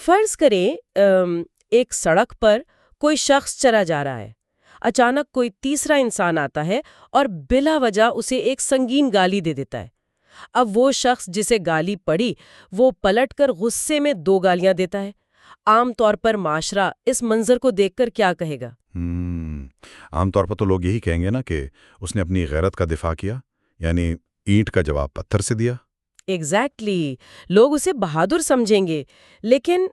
فرض کریں ایک سڑک پر کوئی شخص چلا جا رہا ہے، اچانک کوئی تیسرا انسان آتا ہے اور بلا وجہ اسے ایک سنگین گالی دے دیتا ہے۔ اب وہ شخص جسے گالی پڑی وہ پلٹ کر غصے میں 2 گالیاں دیتا ہے۔ عام طور پر معاشرہ اس منظر کو دیکھ کر کیا کہے گا؟ عام طور پر تو لوگ یہی کہیں گے نا کہ اس نے اپنی غیرت کا دفاع کیا، یعنی اینٹ کا جواب پتھر سے دیا۔ ایگزیکٹلی، لوگ اسے بہادر سمجھیں گے، لیکن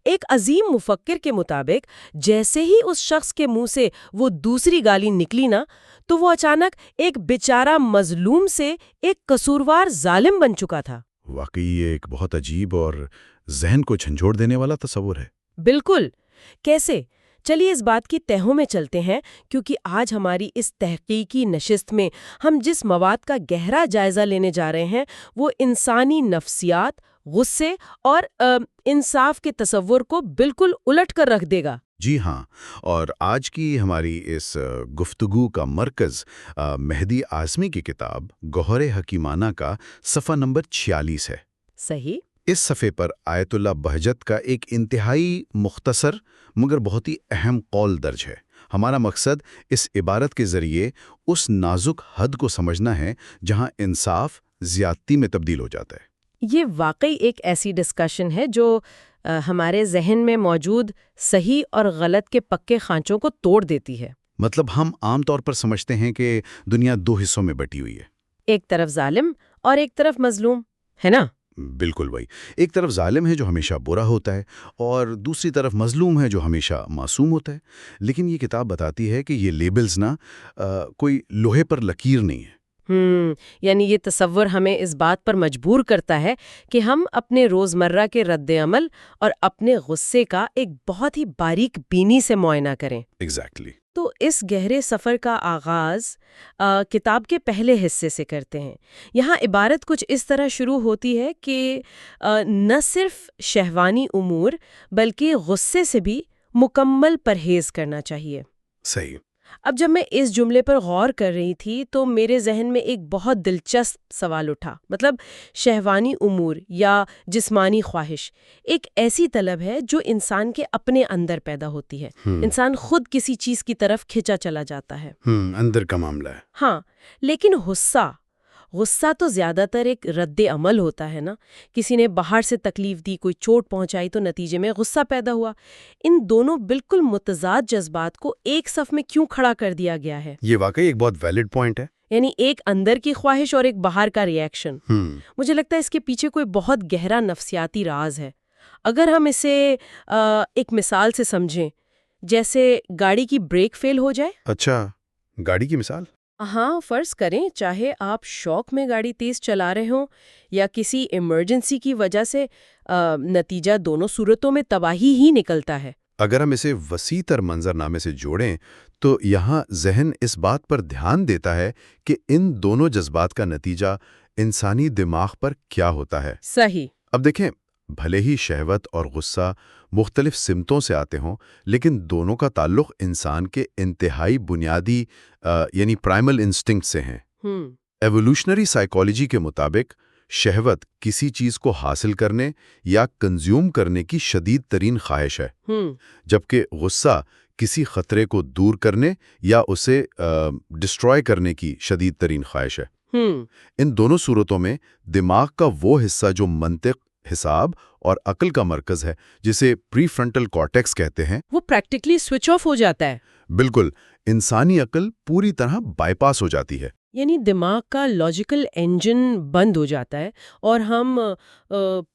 ایک عظیم مفکر کے مطابق جیسے ہی اس شخص کے منہ سے وہ دوسری گالی نکلی نا، تو وہ اچانک ایک بیچارہ مظلوم سے ایک قصوروار ظالم بن چکا تھا۔ واقعی یہ ایک بہت عجیب اور ذہن کو جھنجھوڑ دینے والا تصور ہے۔ بالکل۔ کیسے؟ چلیے اس بات کی تہوں میں چلتے ہیں، کیونکہ آج ہماری اس تحقیقی نشست میں ہم جس مواد کا گہرا جائزہ لینے جا رہے ہیں وہ انسانی نفسیات، غصے اور انصاف کے تصور کو بالکل الٹ کر رکھ دے گا۔ جی ہاں، اور آج کی ہماری اس گفتگو کا مرکز مہدی اعظمی کی کتاب گوہر حکیمانہ کا صفحہ نمبر 46 ہے۔ صحیح۔ اس صفحے پر آیت اللہ بہجت کا ایک انتہائی مختصر مگر بہت ہی اہم قول درج ہے۔ ہمارا مقصد اس عبارت کے ذریعے اس نازک حد کو سمجھنا ہے جہاں انصاف زیادتی میں تبدیل ہو جاتا ہے۔ یہ واقعی ایک ایسی ڈسکشن ہے جو ہمارے ذہن میں موجود صحیح اور غلط کے پکے خانچوں کو توڑ دیتی ہے۔ مطلب ہم عام طور پر سمجھتے ہیں کہ دنیا 2 حصوں میں بٹی ہوئی ہے، ایک طرف ظالم اور ایک طرف مظلوم، ہے نا؟ بالکل وہی۔ ایک طرف ظالم ہے جو ہمیشہ برا ہوتا ہے اور دوسری طرف مظلوم ہے جو ہمیشہ معصوم ہوتا ہے۔ لیکن یہ کتاب بتاتی ہے کہ یہ لیبلز نا کوئی لوہے پر لکیر نہیں ہے۔ یعنی یہ تصور ہمیں اس بات پر مجبور کرتا ہے کہ ہم اپنے روزمرہ کے رد عمل اور اپنے غصے کا ایک بہت ہی باریک بینی سے معائنہ کریں۔ ایگزیکٹلی۔ تو اس گہرے سفر کا آغاز کتاب کے پہلے حصے سے کرتے ہیں۔ یہاں عبارت کچھ اس طرح شروع ہوتی ہے کہ نہ صرف شہوانی امور بلکہ غصے سے بھی مکمل پرہیز کرنا چاہیے۔ صحیح۔ اب جب میں اس جملے پر غور کر رہی تھی تو میرے ذہن میں ایک بہت دلچسپ سوال اٹھا۔ مطلب شہوانی امور یا جسمانی خواہش ایک ایسی طلب ہے جو انسان کے اپنے اندر پیدا ہوتی ہے۔ انسان خود کسی چیز کی طرف کھینچا چلا جاتا ہے۔ اندر کا معاملہ ہے۔ ہاں، لیکن غصہ تو زیادہ تر ایک رد عمل ہوتا ہے نا۔ کسی نے باہر سے تکلیف دی، کوئی چوٹ پہنچائی تو نتیجے میں غصہ پیدا ہوا۔ ان دونوں بالکل متضاد جذبات کو ایک صف میں کیوں کھڑا کر دیا گیا ہے؟ یہ واقعی ایک بہت ویلڈ پوائنٹ ہے۔ یعنی ایک اندر کی خواہش اور ایک باہر کا ری ایکشن۔ مجھے لگتا ہے اس کے پیچھے کوئی بہت گہرا نفسیاتی راز ہے۔ اگر ہم اسے ایک مثال سے سمجھیں، جیسے گاڑی کی بریک فیل ہو جائے۔ اچھا، گاڑی کی مثال؟ ہاں، فرض کریں چاہے آپ شوق میں گاڑی تیز چلا رہے ہوں یا کسی ایمرجنسی کی وجہ سے، نتیجہ دونوں صورتوں میں تباہی ہی نکلتا ہے۔ اگر ہم اسے وسیع تر منظرنامے سے جوڑیں تو یہاں ذہن اس بات پر دھیان دیتا ہے کہ ان دونوں جذبات کا نتیجہ انسانی دماغ پر کیا ہوتا ہے۔ صحیح۔ اب دیکھیں، بھلے ہی شہوت اور غصہ مختلف سمتوں سے آتے ہوں، لیکن دونوں کا تعلق انسان کے انتہائی بنیادی یعنی پرائمل انسٹنکٹ سے ہیں۔ ایوولوشنری سائیکالوجی کے مطابق شہوت کسی چیز کو حاصل کرنے یا کنزیوم کرنے کی شدید ترین خواہش ہے، جبکہ غصہ کسی خطرے کو دور کرنے یا اسے ڈسٹروائے کرنے کی شدید ترین خواہش ہے۔ ان دونوں صورتوں میں دماغ کا وہ حصہ جو منطق، حساب اور عقل کا مرکز ہے، جسے پری فرنٹل کارٹیکس کہتے ہیں، وہ پریکٹیکلی سوئچ آف ہو جاتا ہے۔ بالکل، انسانی عقل پوری طرح بائی پاس ہو جاتی ہے۔ یعنی دماغ کا لاجیکل انجن بند ہو جاتا ہے اور ہم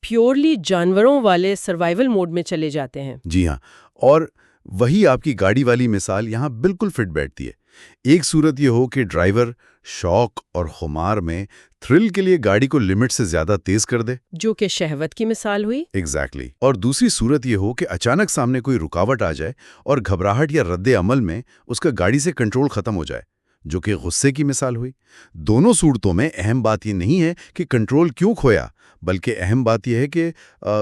پیورلی جانوروں والے سروائیول موڈ میں چلے جاتے ہیں۔ جی ہاں، اور وہی آپ کی گاڑی والی مثال یہاں بالکل فٹ بیٹھتی ہے۔ ایک صورت یہ ہو کہ ڈرائیور شوق اور خمار میں تھرل کے لیے گاڑی کو لمٹ سے زیادہ تیز کر دے، جو کہ شہوت کی مثال ہوئی۔ ایگزیکٹلی۔ اور دوسری صورت یہ ہو کہ اچانک سامنے کوئی رکاوٹ آ جائے اور گھبراہٹ یا رد عمل میں اس کا گاڑی سے کنٹرول ختم ہو جائے، جو کہ غصے کی مثال ہوئی۔ دونوں صورتوں میں اہم بات یہ نہیں ہے کہ کنٹرول کیوں کھویا، بلکہ اہم بات یہ ہے کہ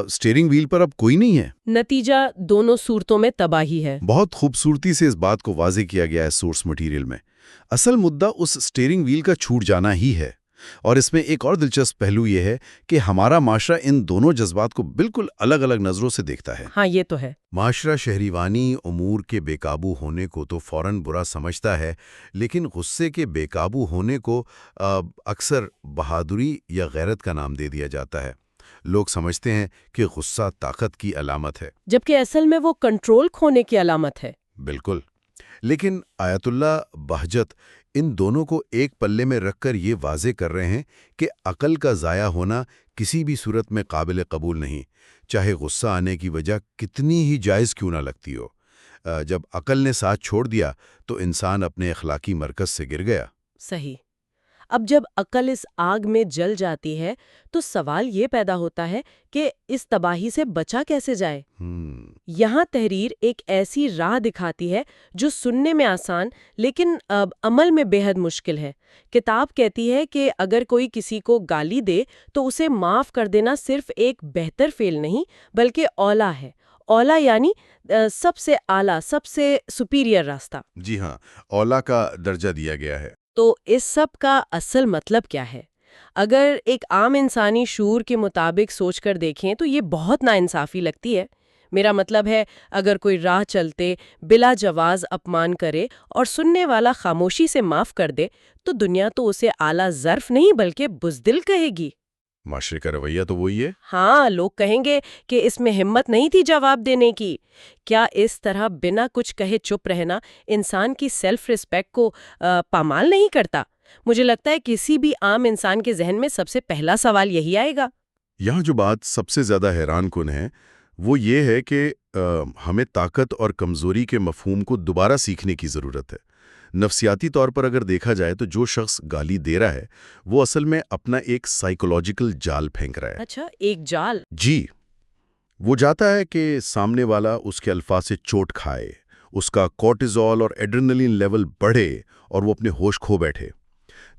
سٹیئرنگ وہیل پر اب کوئی نہیں ہے۔ نتیجہ دونوں صورتوں میں تباہی ہے۔ بہت خوبصورتی سے اس بات کو واضح کیا گیا ہے سورس مٹیریل میں۔ اصل مدعا اس سٹیئرنگ وہیل کا چھوٹ جانا ہی ہے۔ اور اس میں ایک اور دلچسپ پہلو یہ ہے کہ ہمارا معاشرہ ان دونوں جذبات کو بالکل الگ الگ نظروں سے دیکھتا ہے۔ ہاں یہ تو ہے۔ معاشرہ شہریوانی امور کے بے قابو ہونے کو تو فوراً برا سمجھتا ہے، لیکن غصے کے بے قابو ہونے کو اکثر بہادری یا غیرت کا نام دے دیا جاتا ہے۔ لوگ سمجھتے ہیں کہ غصہ طاقت کی علامت ہے، جبکہ اصل میں وہ کنٹرول کھونے کی علامت ہے۔ بالکل۔ لیکن آیت اللہ بہجت ان دونوں کو ایک پلے میں رکھ کر یہ واضح کر رہے ہیں کہ عقل کا ضائع ہونا کسی بھی صورت میں قابل قبول نہیں، چاہے غصہ آنے کی وجہ کتنی ہی جائز کیوں نہ لگتی ہو۔ جب عقل نے ساتھ چھوڑ دیا تو انسان اپنے اخلاقی مرکز سے گر گیا۔ صحیح۔ اب جب عقل اس آگ میں جل جاتی ہے تو سوال یہ پیدا ہوتا ہے کہ اس تباہی سے بچا کیسے جائے؟ یہاں تحریر ایک ایسی راہ دکھاتی ہے جو سننے میں آسان لیکن عمل میں بے حد مشکل ہے۔ کتاب کہتی ہے کہ اگر کوئی کسی کو گالی دے تو اسے معاف کر دینا صرف ایک بہتر فعل نہیں بلکہ اولیٰ ہے۔ اولیٰ یعنی سب سے اعلیٰ، سب سے سپیریئر راستہ۔ جی ہاں، اولیٰ کا درجہ دیا گیا ہے۔ تو اس سب کا اصل مطلب کیا ہے؟ اگر ایک عام انسانی شعور کے مطابق سوچ کر دیکھیں تو یہ بہت ناانصافی لگتی ہے۔ میرا مطلب ہے اگر کوئی راہ چلتے بلا جواز اپمان کرے اور سننے والا خاموشی سے معاف کر دے تو دنیا تو اسے اعلیٰ ظرف نہیں بلکہ بزدل کہے گی۔ معاشرے کا رویہ تو وہی ہے۔ ہاں، لوگ کہیں گے کہ اس میں ہمت نہیں تھی جواب دینے کی۔ کیا اس طرح بنا کچھ کہے چپ رہنا انسان کی سیلف ریسپیکٹ کو پامال نہیں کرتا؟ مجھے لگتا ہے کسی بھی عام انسان کے ذہن میں سب سے پہلا سوال یہی آئے گا۔ یہاں جو بات سب سے زیادہ حیران کن ہے وہ یہ ہے کہ ہمیں طاقت اور کمزوری کے مفہوم کو دوبارہ سیکھنے کی ضرورت ہے۔ نفسیاتی طور پر اگر دیکھا جائے تو جو شخص گالی دے رہا ہے وہ اصل میں اپنا ایک سائیکولوجیکل جال پھینک رہا ہے۔ اچھا، ایک جال؟ جی، وہ جاتا ہے کہ سامنے والا اس کے الفاظ سے چوٹ کھائے، اس کا کورٹیزول اور ایڈرینلین لیول بڑھے اور وہ اپنے ہوش کھو بیٹھے۔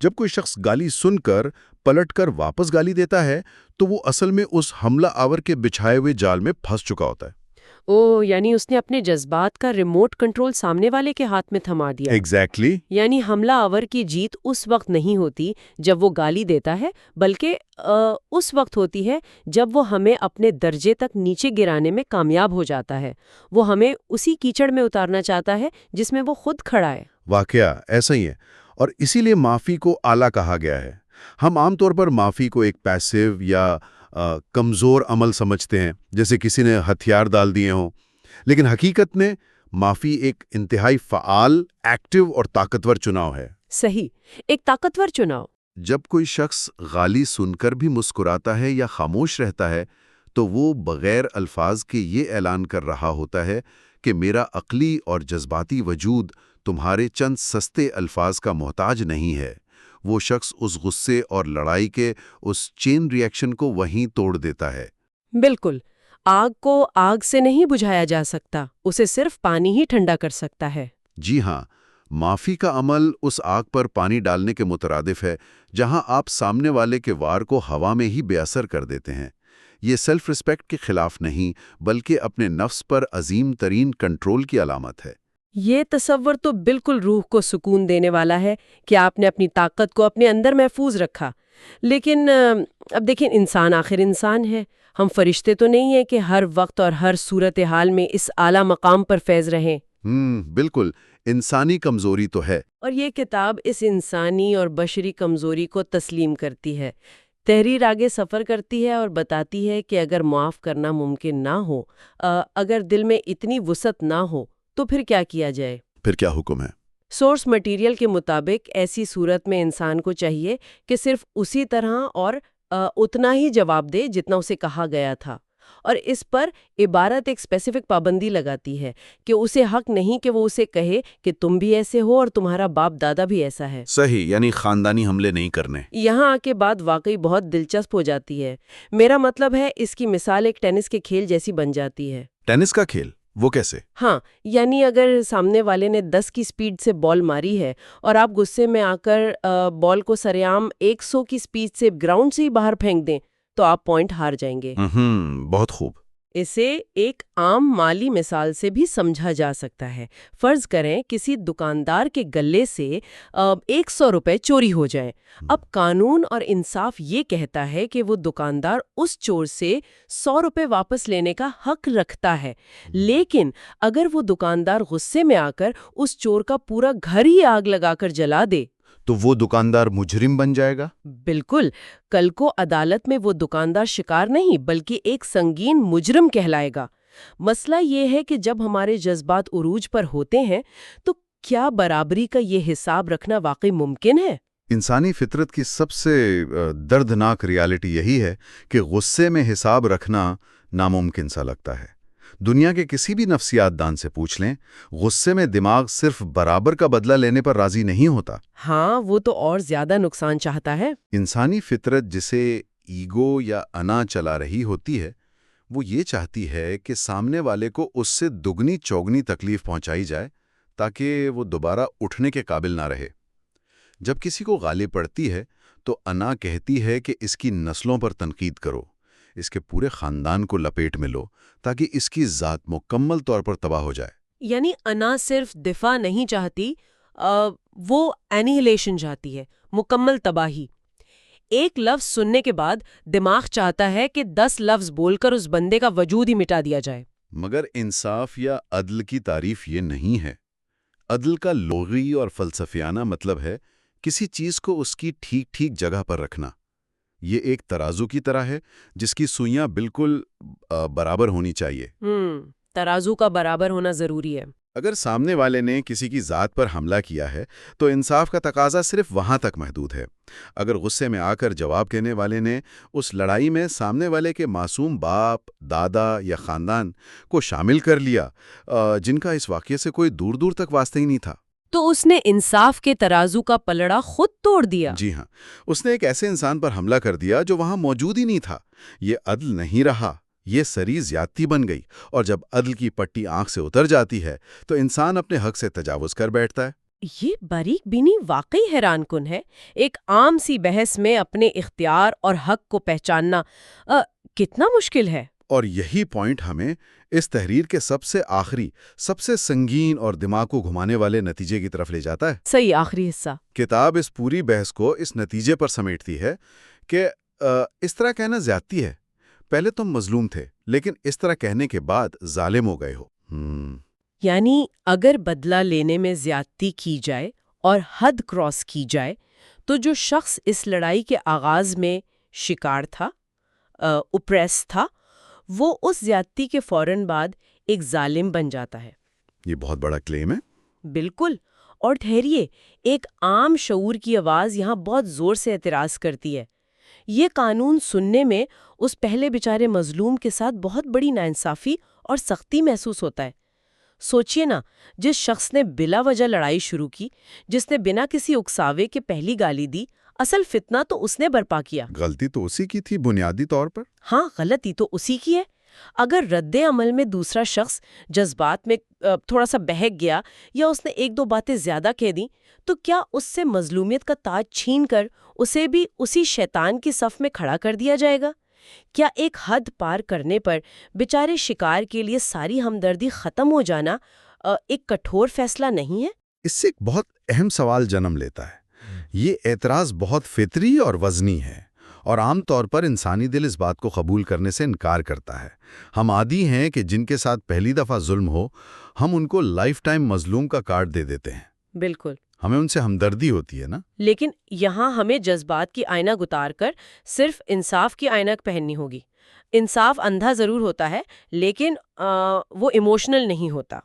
جب کوئی شخص گالی سن کر پلٹ کر واپس گالی دیتا ہے تو وہ اصل میں اس حملہ آور کے بچھائے ہوئے جال میں پھنس چکا ہوتا ہے۔ یعنی اس نے اپنے جذبات کا ریموٹ کنٹرول سامنے والے کے ہاتھ میں تھما دیا۔ ایگزیکٹلی۔ یعنی حملہ آور کی جیت اس وقت نہیں ہوتی جب وہ گالی دیتا ہے بلکہ اس وقت ہوتی ہے جب وہ ہمیں اپنے درجے تک نیچے گرانے میں کامیاب ہو جاتا ہے۔ وہ ہمیں اسی کیچڑ میں اتارنا چاہتا ہے جس میں وہ خود کھڑا ہے۔ واقعہ ایسا ہی ہے، اور اسی لیے معافی کو اعلیٰ کہا گیا ہے۔ ہم عام طور پر معافی کو ایک پیسیو یا کمزور عمل سمجھتے ہیں، جیسے کسی نے ہتھیار ڈال دیے ہوں، لیکن حقیقت میں معافی ایک انتہائی فعال، ایکٹیو اور طاقتور چناؤ ہے۔ صحیح، ایک طاقتور چناؤ۔ جب کوئی شخص گالی سن کر بھی مسکراتا ہے یا خاموش رہتا ہے تو وہ بغیر الفاظ کے یہ اعلان کر رہا ہوتا ہے کہ میرا عقلی اور جذباتی وجود تمہارے چند سستے الفاظ کا محتاج نہیں ہے۔ وہ شخص اس غصے اور لڑائی کے اس چین ریئیکشن کو وہیں توڑ دیتا ہے۔ بالکل، آگ کو آگ سے نہیں بجھایا جا سکتا، اسے صرف پانی ہی ٹھنڈا کر سکتا ہے۔ جی ہاں، معافی کا عمل اس آگ پر پانی ڈالنے کے مترادف ہے جہاں آپ سامنے والے کے وار کو ہوا میں ہی بے اثر کر دیتے ہیں۔ یہ سیلف ریسپیکٹ کے خلاف نہیں بلکہ اپنے نفس پر عظیم ترین کنٹرول کی علامت ہے۔ یہ تصور تو بالکل روح کو سکون دینے والا ہے کہ آپ نے اپنی طاقت کو اپنے اندر محفوظ رکھا۔ لیکن اب دیکھیں، انسان آخر انسان ہے۔ ہم فرشتے تو نہیں ہیں کہ ہر وقت اور ہر صورتحال میں اس اعلیٰ مقام پر فیض رہیں۔ بالکل، انسانی کمزوری تو ہے۔ اور یہ کتاب اس انسانی اور بشری کمزوری کو تسلیم کرتی ہے۔ تحریر آگے سفر کرتی ہے اور بتاتی ہے کہ اگر معاف کرنا ممکن نہ ہو، اگر دل میں اتنی وسعت نہ ہو تو پھر کیا کیا جائے؟ پھر کیا حکم ہے؟ سورس مٹیریل کے مطابق ایسی صورت میں انسان کو چاہیے کہ صرف اسی طرح اور اتنا ہی جواب دے جتنا اسے کہا گیا تھا، اور اس پر عبارت ایک اسپیسیفک پابندی لگاتی ہے کہ اسے حق نہیں کہ وہ اسے کہے کہ تم بھی ایسے ہو اور تمہارا باپ دادا بھی ایسا ہے۔ صحیح، یعنی خاندانی حملے نہیں کرنے۔ یہاں آ کے بات واقعی بہت دلچسپ ہو جاتی ہے۔ میرا مطلب ہے اس کی مثال ایک ٹینس کے کھیل جیسی بن جاتی ہے۔ ٹینس کا کھیل؟ وہ کیسے؟ ہاں، یعنی اگر سامنے والے نے 10 کی سپیڈ سے بال ماری ہے اور آپ غصے میں آ کر بال کو سرعام 100 کی سپیڈ سے گراؤنڈ سے ہی باہر پھینک دیں تو آپ پوائنٹ ہار جائیں گے۔ بہت خوب۔ اسے ایک عام مالی مثال سے بھی سمجھا جا سکتا ہے۔ فرض کریں کسی دکاندار کے گلے سے 100 روپے چوری ہو جائیں۔ اب قانون اور انصاف یہ کہتا ہے کہ وہ دکاندار اس چور سے 100 روپے واپس لینے کا حق رکھتا ہے، لیکن اگر وہ دکاندار غصے میں آ کر اس چور کا پورا گھر ہی آگ لگا کر جلا دے تو وہ دکاندار مجرم بن جائے گا؟ بالکل، کل کو عدالت میں وہ دکاندار شکار نہیں بلکہ ایک سنگین مجرم کہلائے گا۔ مسئلہ یہ ہے کہ جب ہمارے جذبات عروج پر ہوتے ہیں تو کیا برابری کا یہ حساب رکھنا واقعی ممکن ہے؟ انسانی فطرت کی سب سے دردناک ریالٹی یہی ہے کہ غصے میں حساب رکھنا ناممکن سا لگتا ہے۔ دنیا کے کسی بھی نفسیات دان سے پوچھ لیں، غصے میں دماغ صرف برابر کا بدلہ لینے پر راضی نہیں ہوتا۔ ہاں، وہ تو اور زیادہ نقصان چاہتا ہے۔ انسانی فطرت جسے ایگو یا انا چلا رہی ہوتی ہے، وہ یہ چاہتی ہے کہ سامنے والے کو اس سے دگنی چوگنی تکلیف پہنچائی جائے تاکہ وہ دوبارہ اٹھنے کے قابل نہ رہے۔ جب کسی کو غالب پڑتی ہے تو انا کہتی ہے کہ اس کی نسلوں پر تنقید کرو، اس کے پورے خاندان کو لپیٹ میں لو تاکہ اس کی ذات مکمل طور پر تباہ ہو جائے۔ یعنی انا صرف دفاع نہیں چاہتی، وہ اینیہیلیشن چاہتی ہے، مکمل تباہی۔ ایک لفظ سننے کے بعد دماغ چاہتا ہے کہ 10 لفظ بول کر اس بندے کا وجود ہی مٹا دیا جائے۔ مگر انصاف یا عدل کی تعریف یہ نہیں ہے۔ عدل کا لغوی اور فلسفیانہ مطلب ہے کسی چیز کو اس کی ٹھیک ٹھیک جگہ پر رکھنا۔ یہ ایک ترازو کی طرح ہے جس کی سوئیاں بالکل برابر ہونی چاہیے۔ ترازو کا برابر ہونا ضروری ہے۔ اگر سامنے والے نے کسی کی ذات پر حملہ کیا ہے تو انصاف کا تقاضا صرف وہاں تک محدود ہے۔ اگر غصے میں آ کر جواب دینے والے نے اس لڑائی میں سامنے والے کے معصوم باپ، دادا یا خاندان کو شامل کر لیا جن کا اس واقعے سے کوئی دور دور تک واسطہ ہی نہیں تھا، تو اس نے انصاف کے ترازو کا پلڑا خود توڑ دیا۔ جی ہاں، اس نے ایک ایسے انسان پر حملہ کر دیا جو وہاں موجود ہی نہیں تھا۔ یہ عدل نہیں رہا، یہ سری زیادتی بن گئی، اور جب عدل کی پٹی آنکھ سے اتر جاتی ہے تو انسان اپنے حق سے تجاوز کر بیٹھتا ہے۔ یہ باریک بینی واقعی حیران کن ہے۔ ایک عام سی بحث میں اپنے اختیار اور حق کو پہچاننا کتنا مشکل ہے۔ اور یہی پوائنٹ ہمیں اس تحریر کے سب سے آخری، سب سے سنگین اور دماغ کو گھمانے والے نتیجے کی طرف لے جاتا ہے۔ صحیح، آخری حصہ۔ کتاب اس پوری بحث کو اس نتیجے پر سمیٹتی ہے کہ اس طرح کہنا زیادتی ہے۔ پہلے تم مظلوم تھے، لیکن اس طرح کہنے کے بعد ظالم ہو گئے ہو۔ یعنی اگر بدلہ لینے میں زیادتی کی جائے اور حد کراس کی جائے تو جو شخص اس لڑائی کے آغاز میں شکار تھا، اوپریس تھا، وہ اس زیادتی کے فوراً بعد ایک ظالم بن جاتا ہے۔ یہ بہت بڑا کلیم ہے۔ بالکل۔ اور ٹھہریے، ایک عام شعور کی آواز یہاں بہت زور سے اعتراض کرتی ہے۔ یہ قانون سننے میں اس پہلے بیچارے مظلوم کے ساتھ بہت بڑی ناانصافی اور سختی محسوس ہوتا ہے۔ سوچئے نا، جس شخص نے بلا وجہ لڑائی شروع کی، جس نے بنا کسی اکساوے کے پہلی گالی دی، اصل فتنہ تو اس نے برپا کیا۔ غلطی تو اسی کی تھی بنیادی طور پر۔ ہاں، غلطی تو اسی کی ہے۔ اگر رد عمل میں دوسرا شخص جذبات میں تھوڑا سا بہک گیا یا اس نے ایک دو باتیں زیادہ کہہ دیں تو کیا اس سے مظلومیت کا تاج چھین کر اسے بھی اسی شیطان کی صف میں کھڑا کر دیا جائے گا؟ کیا ایک حد پار کرنے پر بیچارے شکار کے لیے ساری ہمدردی ختم ہو جانا ایک کٹھور فیصلہ نہیں ہے؟ اس سے ایک بہت اہم سوال جنم لیتا ہے۔ یہ اعتراض بہت فطری اور وزنی ہے، اور عام طور پر انسانی دل اس بات کو قبول کرنے سے انکار کرتا ہے۔ ہم عادی ہیں کہ جن کے ساتھ پہلی دفعہ ظلم ہو، ہم ان کو لائف ٹائم مظلوم کا کارڈ دے دیتے ہیں۔ بالکل، ہمیں ان سے ہمدردی ہوتی ہے نا۔ لیکن یہاں ہمیں جذبات کی آئینک اتار کر صرف انصاف کی آئینک پہننی ہوگی۔ انصاف اندھا ضرور ہوتا ہے، لیکن وہ ایموشنل نہیں ہوتا۔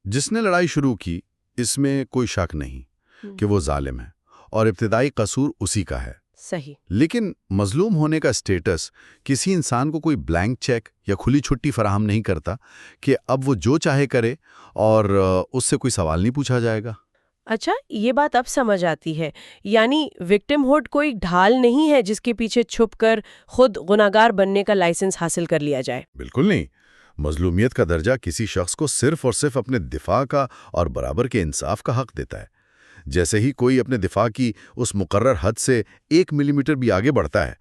جس نے لڑائی شروع کی، اس میں کوئی شک نہیں کہ وہ ظالم ہے، اور ابتدائی قصور اسی کا ہے۔ صحیح۔ لیکن مظلوم ہونے کا سٹیٹس کسی انسان کو کوئی بلینک چیک یا کھلی چھٹی فراہم نہیں کرتا کہ اب وہ جو چاہے کرے اور اس سے کوئی سوال نہیں پوچھا جائے گا۔ اچھا، یہ بات اب سمجھ آتی ہے۔ یعنی وکٹم ہوڈ کوئی ڈھال نہیں ہے جس کے پیچھے چھپ کر خود گناہگار بننے کا لائسنس حاصل کر لیا جائے۔ بالکل نہیں۔ مظلومیت کا درجہ کسی شخص کو صرف اور صرف اپنے دفاع کا اور برابر کے انصاف کا حق دیتا ہے۔ جیسے ہی کوئی اپنے دفاع کی اس مقرر حد سے 1 ملی میٹر بھی آگے بڑھتا ہے،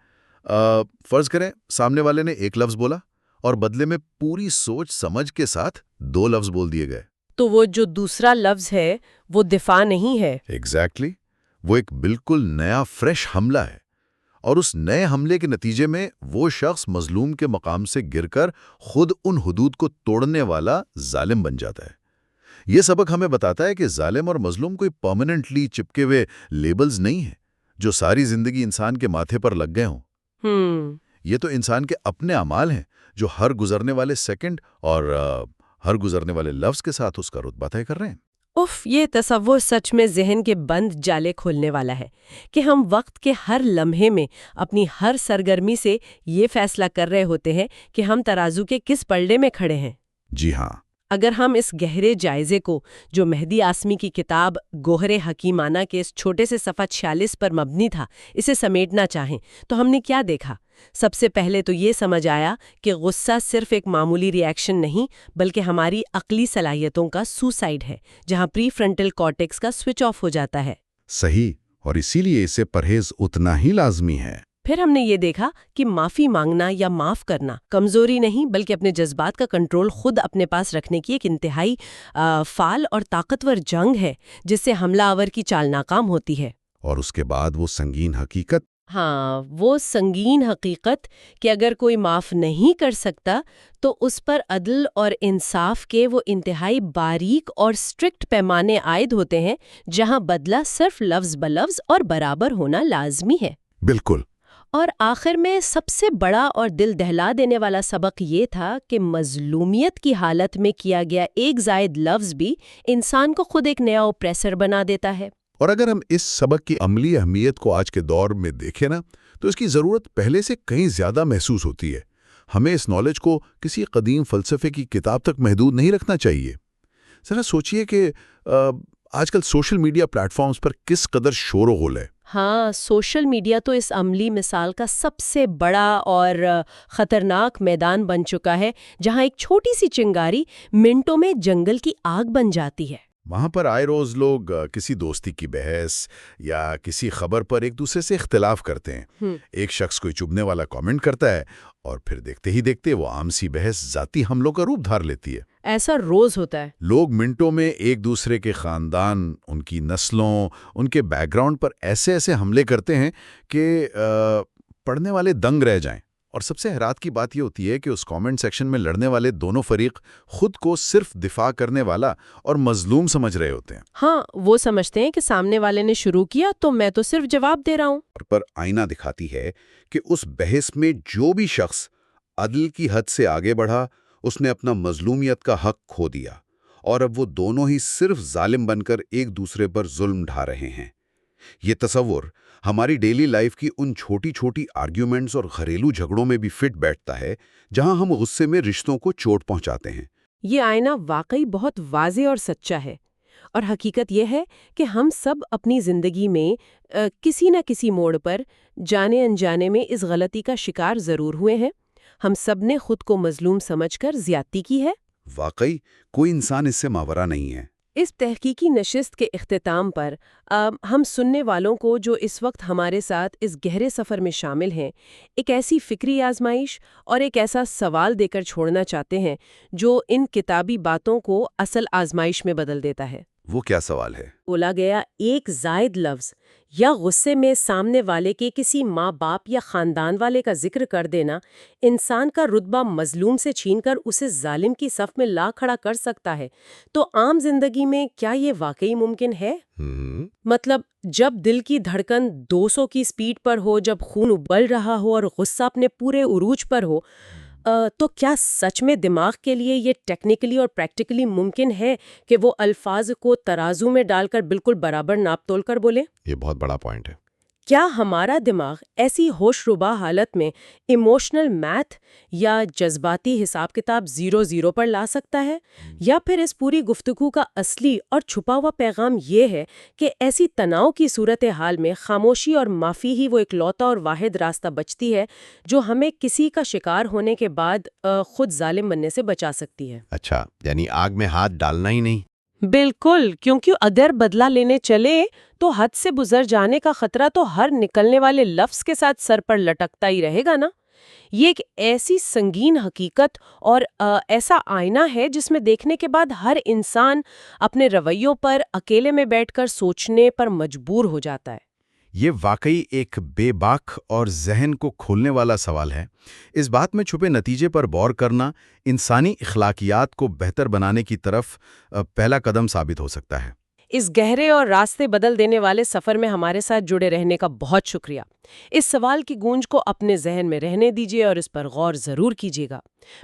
فرض کریں سامنے والے نے ایک لفظ بولا اور بدلے میں پوری سوچ سمجھ کے ساتھ 2 لفظ بول دیے گئے۔ تو وہ جو دوسرا لفظ ہے وہ دفاع نہیں ہے۔ ایگزیکٹلی، وہ ایک بالکل نیا فریش حملہ ہے، اور اس نئے حملے کے نتیجے میں وہ شخص مظلوم کے مقام سے گر کر خود ان حدود کو توڑنے والا ظالم بن جاتا ہے۔ یہ سبق ہمیں بتاتا ہے کہ ظالم اور مظلوم کوئی پرماننٹلی چپکے ہوئے لیبلز نہیں ہیں جو ساری زندگی انسان کے ماتھے پر لگ گئے ہوں۔ یہ تو انسان کے اپنے اعمال ہیں جو ہر گزرنے والے سیکنڈ اور ہر گزرنے والے لفظ کے ساتھ اس کا رتبہ طے کر رہے ہیں۔ یہ تصور سچ میں ذہن کے بند جالے کھولنے والا ہے کہ ہم وقت کے ہر لمحے میں اپنی ہر سرگرمی سے یہ فیصلہ کر رہے ہوتے ہیں کہ ہم ترازو کے کس پلڑے میں کھڑے ہیں۔ جی ہاں۔ اگر ہم اس گہرے جائزے کو جو مہدی آسمی کی کتاب گوہر حکیمانہ کے اس چھوٹے سے صفحہ 46 پر مبنی تھا اسے سمیٹنا چاہیں تو ہم نے کیا دیکھا؟ سب سے پہلے تو یہ سمجھ آیا کہ غصہ صرف ایک معمولی ری ایکشن نہیں بلکہ ہماری عقلی صلاحیتوں کا سوسائڈ ہے، جہاں پری فرنٹل کارٹیکس کا سوئچ آف ہو جاتا ہے۔ صحیح، اور اسی لیے اسے پرہیز اتنا ہی لازمی ہے۔ پھر ہم نے یہ دیکھا کہ معافی مانگنا یا معاف کرنا کمزوری نہیں بلکہ اپنے جذبات کا کنٹرول خود اپنے پاس رکھنے کی ایک انتہائی فعال اور طاقتور جنگ ہے جس سے حملہ آور کی چال ناکام ہوتی ہے۔ اور اس کے بعد وہ سنگین حقیقت، وہ سنگین حقیقت کہ اگر کوئی معاف نہیں کر سکتا تو اس پر عدل اور انصاف کے وہ انتہائی باریک اور سٹرکٹ پیمانے عائد ہوتے ہیں جہاں بدلہ صرف لفظ بلفظ اور برابر ہونا لازمی ہے۔ بالکل۔ اور آخر میں سب سے بڑا اور دل دہلا دینے والا سبق یہ تھا کہ مظلومیت کی حالت میں کیا گیا ایک زائد لفظ بھی انسان کو خود ایک نیا اوپریسر بنا دیتا ہے۔ اور اگر ہم اس سبق کی عملی اہمیت کو آج کے دور میں دیکھیں نا تو اس کی ضرورت پہلے سے کہیں زیادہ محسوس ہوتی ہے۔ ہمیں اس نالج کو کسی قدیم فلسفے کی کتاب تک محدود نہیں رکھنا چاہیے۔ ذرا سوچئے کہ آج کل سوشل میڈیا پلیٹ فارمز پر کس قدر شور و غل ہے۔ سوشل میڈیا تو اس عملی مثال کا سب سے بڑا اور خطرناک میدان بن چکا ہے جہاں ایک چھوٹی سی چنگاری منٹوں میں جنگل کی آگ بن جاتی ہے۔ وہاں پر آئے روز لوگ کسی دوستی کی بحث یا کسی خبر پر ایک دوسرے سے اختلاف کرتے ہیں۔ ایک شخص کوئی چبھنے والا کامنٹ کرتا ہے اور پھر دیکھتے ہی دیکھتے وہ عام سی بحث ذاتی حملوں کا روپ دھار لیتی ہے۔ ایسا روز ہوتا ہے۔ لوگ منٹوں میں ایک دوسرے کے خاندان، ان کی نسلوں، ان کے بیک گراؤنڈ پر ایسے حملے کرتے ہیں کہ پڑھنے والے دنگ رہ جائیں۔ اور سب سے حیرت کی بات یہ ہوتی ہے کہ اس کامنٹ سیکشن میں لڑنے والے دونوں فریق خود کو صرف دفاع کرنے والا اور مظلوم سمجھ رہے ہوتے ہیں۔ وہ سمجھتے ہیں کہ سامنے والے نے شروع کیا تو میں تو صرف جواب دے رہا ہوں۔ پر آئینہ دکھاتی ہے کہ اس بحث میں جو بھی شخص عدل کی حد سے آگے بڑھا اس نے اپنا مظلومیت کا حق کھو دیا، اور اب وہ دونوں ہی صرف ظالم بن کر ایک دوسرے پر ظلم ڈھا رہے ہیں۔ یہ تصور ہماری ڈیلی لائف کی ان چھوٹی چھوٹی آرگیومنٹس اور گھریلو جھگڑوں میں بھی فٹ بیٹھتا ہے جہاں ہم غصے میں رشتوں کو چوٹ پہنچاتے ہیں۔ یہ آئینہ واقعی بہت واضح اور سچا ہے، اور حقیقت یہ ہے کہ ہم سب اپنی زندگی میں کسی نہ کسی موڑ پر جانے انجانے میں اس غلطی کا شکار ضرور ہوئے ہیں۔ ہم سب نے خود کو مظلوم سمجھ کر زیادتی کی ہے۔ واقعی کوئی انسان اس سے ماورا نہیں ہے۔ اس تحقیقی نشست کے اختتام پر ہم سننے والوں کو جو اس وقت ہمارے ساتھ اس گہرے سفر میں شامل ہیں ایک ایسی فکری آزمائش اور ایک ایسا سوال دے کر چھوڑنا چاہتے ہیں جو ان کتابی باتوں کو اصل آزمائش میں بدل دیتا ہے۔ وہ کیا سوال ہے؟ بولا گیا ایک زائد لفظ یا غصے میں سامنے والے کے کسی ماں باپ یا خاندان والے کا ذکر کر دینا انسان کا رتبہ مظلوم سے چھین کر اسے ظالم کی صف میں لا کھڑا کر سکتا ہے۔ تو عام زندگی میں کیا یہ واقعی ممکن ہے؟ مطلب جب دل کی دھڑکن 200 کی سپیڈ پر ہو، جب خون ابل رہا ہو اور غصہ اپنے پورے عروج پر ہو، تو کیا سچ میں دماغ کے لیے یہ ٹیکنیکلی اور پریکٹیکلی ممکن ہے کہ وہ الفاظ کو ترازو میں ڈال کر بالکل برابر ناپ تول کر بولے؟ یہ بہت بڑا پوائنٹ ہے۔ کیا ہمارا دماغ ایسی ہوش ربا حالت میں ایموشنل میتھ یا جذباتی حساب کتاب 0-0 پر لا سکتا ہے؟ یا پھر اس پوری گفتگو کا اصلی اور چھپا ہوا پیغام یہ ہے کہ ایسی تناؤ کی صورتحال میں خاموشی اور معافی ہی وہ اکلوتا اور واحد راستہ بچتی ہے جو ہمیں کسی کا شکار ہونے کے بعد خود ظالم بننے سے بچا سکتی ہے؟ اچھا، یعنی آگ میں ہاتھ ڈالنا ہی نہیں؟ بالکل، کیونکہ اگر بدلہ لینے چلے تو حد سے گزر جانے کا خطرہ تو ہر نکلنے والے لفظ کے ساتھ سر پر لٹکتا ہی رہے گا نا۔ یہ ایک ایسی سنگین حقیقت اور ایسا آئینہ ہے جس میں دیکھنے کے بعد ہر انسان اپنے رویوں پر اکیلے میں بیٹھ کر سوچنے پر مجبور ہو جاتا ہے۔ یہ واقعی ایک بے باک اور ذہن کو کھولنے والا سوال ہے۔ اس بات میں چھپے نتیجے پر غور کرنا انسانی اخلاقیات کو بہتر بنانے کی طرف پہلا قدم ثابت ہو سکتا ہے۔ اس گہرے اور راستے بدل دینے والے سفر میں ہمارے ساتھ جڑے رہنے کا بہت شکریہ۔ اس سوال کی گونج کو اپنے ذہن میں رہنے دیجیے اور اس پر غور ضرور کیجیے گا۔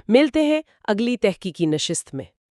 ملتے ہیں اگلی تحقیقی نشست میں۔